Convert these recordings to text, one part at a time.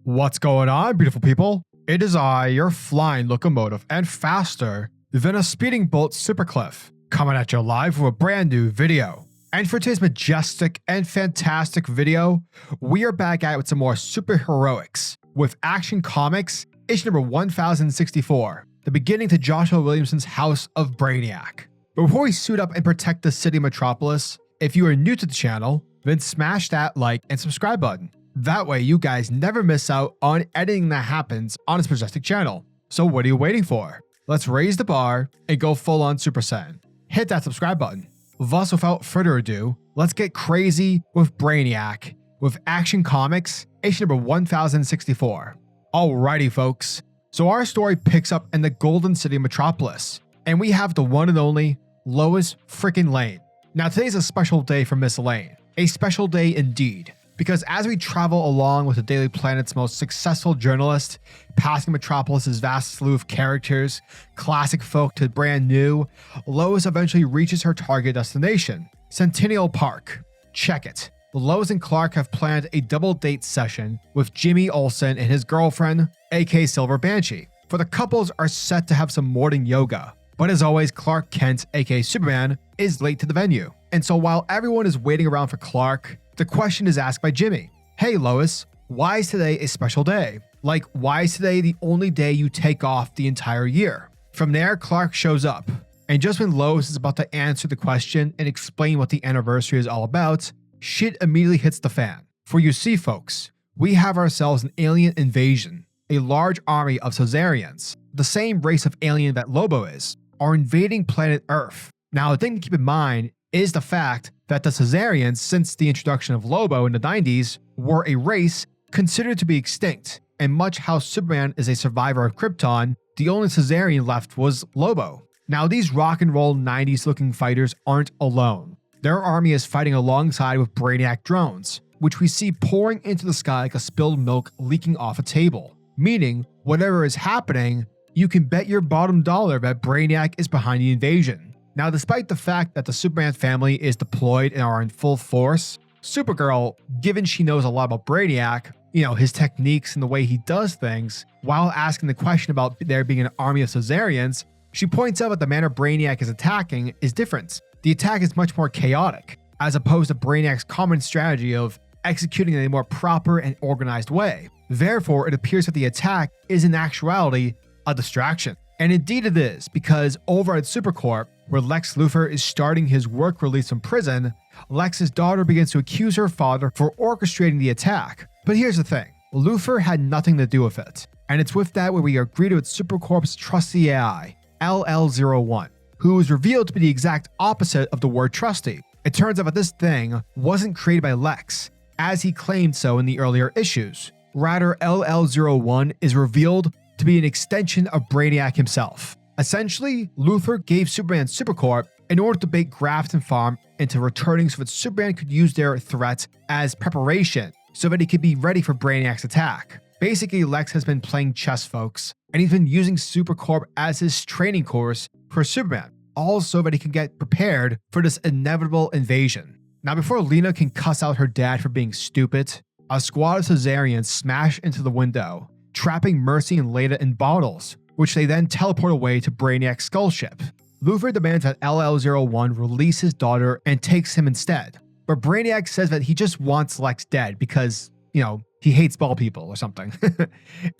What's going on, beautiful people? It is I, your flying locomotive and faster than a speeding bolt SuperCliff, coming at you live with a brand new video. And for today's majestic and fantastic video, we are back at it with some more superheroics with Action Comics, issue number 1064, the beginning to Joshua Williamson's House of Brainiac. But before we suit up and protect the city of Metropolis, if you are new to the channel, then smash that like and subscribe button. That way you guys never miss out on anything that happens on this majestic channel. So what are you waiting for? Let's raise the bar and go full on Super Saiyan. Hit that subscribe button. Thus, without further ado, let's get crazy with Brainiac with Action Comics, issue number 1064. Alrighty folks, so our story picks up in the Golden City of Metropolis, and we have the one and only Lois freaking Lane. Now today's a special day for Miss Lane, a special day indeed. Because as we travel along with the Daily Planet's most successful journalist, passing Metropolis's vast slew of characters, classic folk to brand new, Lois eventually reaches her target destination, Centennial Park. Check it. Lois and Clark have planned a double date session with JimmyOlsen and his girlfriend, aka Silver Banshee, for the couples are set to have some morning yoga. But as always, Clark Kent, aka Superman, is late to the venue. And so while everyone is waiting around for Clark, the question is asked by Jimmy. Hey Lois, why is today a special day? Like, why is today the only day you take off the entire year? From there, Clark shows up. And just when Lois is about to answer the question and explain what the anniversary is all about, shit immediately hits the fan. For you see folks, we have ourselves an alien invasion. A large army of Caesarians, the same race of alien that Lobo is, are invading planet Earth. Now the thing to keep in mind is the fact that the Caesarians, since the introduction of Lobo in the 90s, were a race considered to be extinct, and much how Superman is a survivor of Krypton, the only Caesarian left was Lobo. Now these rock and roll 90s looking fighters aren't alone. Their army is fighting alongside with Brainiac drones, which we see pouring into the sky like a spilled milk leaking off a table. Meaning, whatever is happening, you can bet your bottom dollar that Brainiac is behind the invasion. Now, despite the fact that the Superman family is deployed and are in full force, Supergirl, given she knows a lot about Brainiac, his techniques and the way he does things, while asking the question about there being an army of Caesarians, she points out that the manner Brainiac is attacking is different. The attack is much more chaotic, as opposed to Brainiac's common strategy of executing in a more proper and organized way. Therefore, it appears that the attack is in actuality a distraction. And indeed it is, because over at Supercorp, where LexLuthor is starting his work release from prison, Lex's daughter begins to accuse her father for orchestrating the attack. But here's the thing, Luthor had nothing to do with it. And it's with that where we are greeted with Supercorp's trusty AI, LL01, who is revealed to be the exact opposite of the word trusty. It turns out that this thing wasn't created by Lex, as he claimed so in the earlier issues. Rather, LL01 is revealed to be an extension of Brainiac himself. Essentially, Luthor gave Superman Supercorp in order to bait Grafton Farm into returning so that Superman could use their threat as preparation so that he could be ready for Brainiac's attack. Basically, Lex has been playing chess, folks, and he's been using Supercorp as his training course for Superman, all so that he can get prepared for this inevitable invasion. Now, before Lena can cuss out her dad for being stupid, a squad of Caesarians smash into the window, trapping Mercy and Leda in bottles, which they then teleport away to Brainiac's skull ship. Luthor demands that LL01 release his daughter and takes him instead. But Brainiac says that he just wants Lex dead because, he hates bald people or something.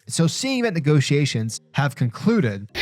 So seeing that negotiations have concluded, I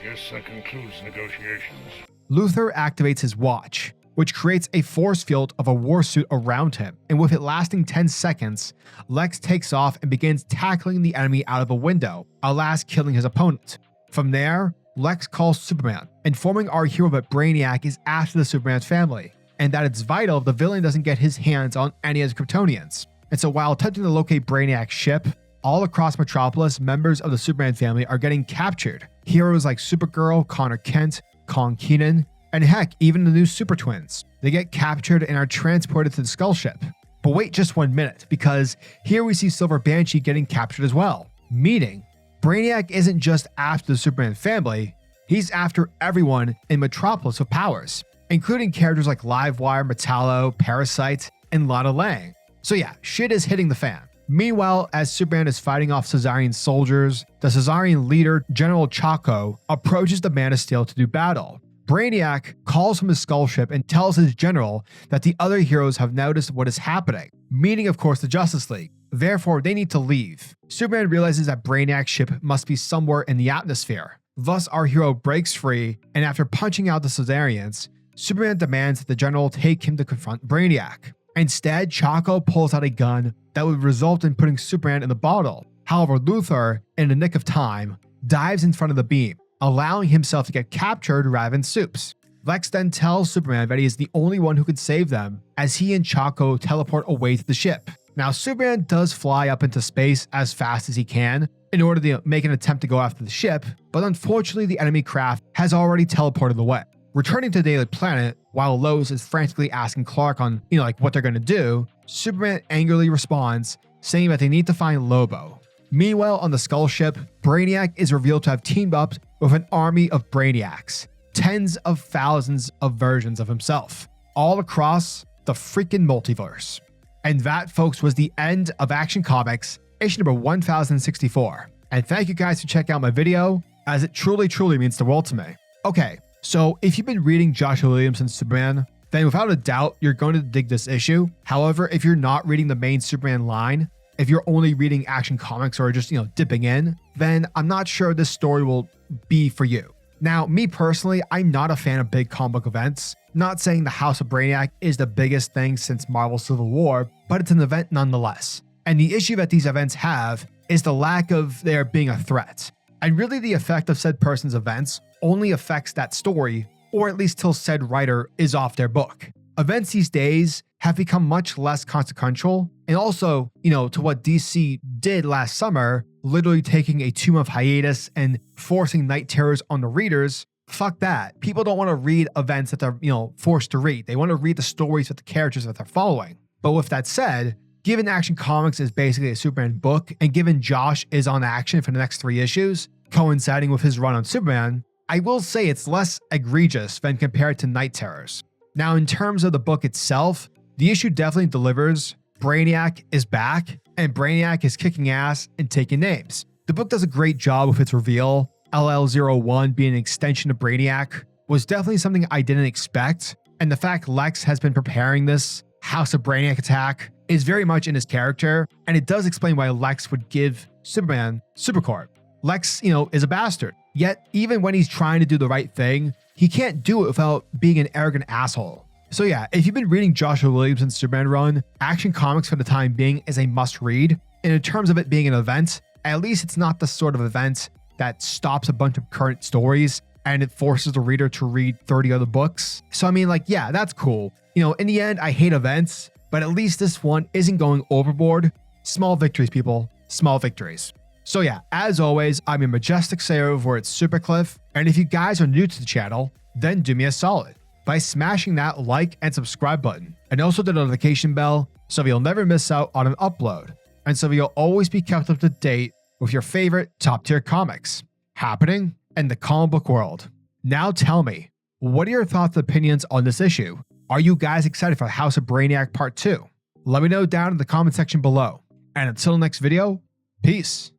guess that concludes negotiations. Luthor activates his watch, which creates a force field of a war suit around him, and with it lasting 10 seconds, Lex takes off and begins tackling the enemy out of a window, alas killing his opponent. From there, Lex calls Superman, informing our hero that Brainiac is after the Superman family, and that it's vital if the villain doesn't get his hands on any of the Kryptonians. And so while attempting to locate Brainiac's ship, all across Metropolis, members of the Superman family are getting captured. Heroes like Supergirl, Connor Kent, Kong Keenan, and heck, even the new Super Twins. They get captured and are transported to the Skull Ship. But wait just 1 minute, because here we see Silver Banshee getting captured as well. Meaning, Brainiac isn't just after the Superman family, he's after everyone in Metropolis with powers, including characters like Livewire, Metallo, Parasite, and Lana Lang. So yeah, shit is hitting the fan. Meanwhile, as Superman is fighting off Caesarian soldiers, the Caesarian leader, General Chaco, approaches the Man of Steel to do battle. Brainiac calls from his skull ship and tells his general that the other heroes have noticed what is happening, meaning of course the Justice League. Therefore, they need to leave. Superman realizes that Brainiac's ship must be somewhere in the atmosphere. Thus, our hero breaks free, and after punching out the Caesarians, Superman demands that the general take him to confront Brainiac. Instead, Chaco pulls out a gun that would result in putting Superman in the bottle. However, Luthor, in the nick of time, dives in front of the beam, allowing himself to get captured rather than Supes. Lex then tells Superman that he is the only one who can save them, as he and Chaco teleport away to the ship. Now, Superman does fly up into space as fast as he can in order to make an attempt to go after the ship, but unfortunately the enemy craft has already teleported away. Returning to the Daily Planet, while Lois is frantically asking Clark on, what they're going to do, Superman angrily responds, saying that they need to find Lobo. Meanwhile, on the Skull ship, Brainiac is revealed to have teamed up with an army of Brainiacs, tens of thousands of versions of himself, all across the freaking multiverse. And that, folks, was the end of Action Comics, issue number 1064. And thank you guys for checking out my video, as it truly means the world to me. Okay, so if you've been reading Joshua Williamson's Superman, then without a doubt, you're going to dig this issue. However, if you're not reading the main Superman line, if you're only reading Action Comics or just, dipping in, then I'm not sure this story will be for you. Now, me personally, I'm not a fan of big comic book events. Not saying the House of Brainiac is the biggest thing since Marvel's Civil War, but it's an event nonetheless. And the issue that these events have is the lack of there being a threat. And really the effect of said person's events only affects that story, or at least till said writer is off their book. Events these days have become much less consequential, and also, to what DC did last summer, literally taking a 2-month hiatus and forcing night terrors on the readers. Fuck that. People don't want to read events that they're, forced to read. They want to read the stories with the characters that they're following. But with that said, given Action Comics is basically a Superman book, and given Josh is on Action for the next 3 issues, coinciding with his run on Superman, I will say it's less egregious than compared to Night Terrors. Now, in terms of the book itself, the issue definitely delivers. Brainiac is back, and Brainiac is kicking ass and taking names. The book does a great job with its reveal. LL01 being an extension of Brainiac was definitely something I didn't expect, and the fact Lex has been preparing this House of Brainiac attack is very much in his character, and it does explain why Lex would give Superman Supercorp. Lex, is a bastard, yet even when he's trying to do the right thing, he can't do it without being an arrogant asshole. So yeah, if you've been reading Joshua Williamson's Superman run, Action Comics for the time being is a must-read, and in terms of it being an event, at least it's not the sort of event that stops a bunch of current stories and it forces the reader to read 30 other books. So yeah, that's cool. In the end, I hate events, but at least this one isn't going overboard. Small victories, people. Small victories. So yeah, as always, I'm your majestic sayer over at SuperCliff, and if you guys are new to the channel, then do me a solid by smashing that like and subscribe button, and also the notification bell so you'll never miss out on an upload, and so you'll always be kept up to date with your favorite top tier comics happening in the comic book world. Now tell me, what are your thoughts and opinions on this issue? Are you guys excited for House of Brainiac Part 2? Let me know down in the comment section below. And until the next video, peace.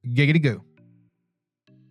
Giggity goo.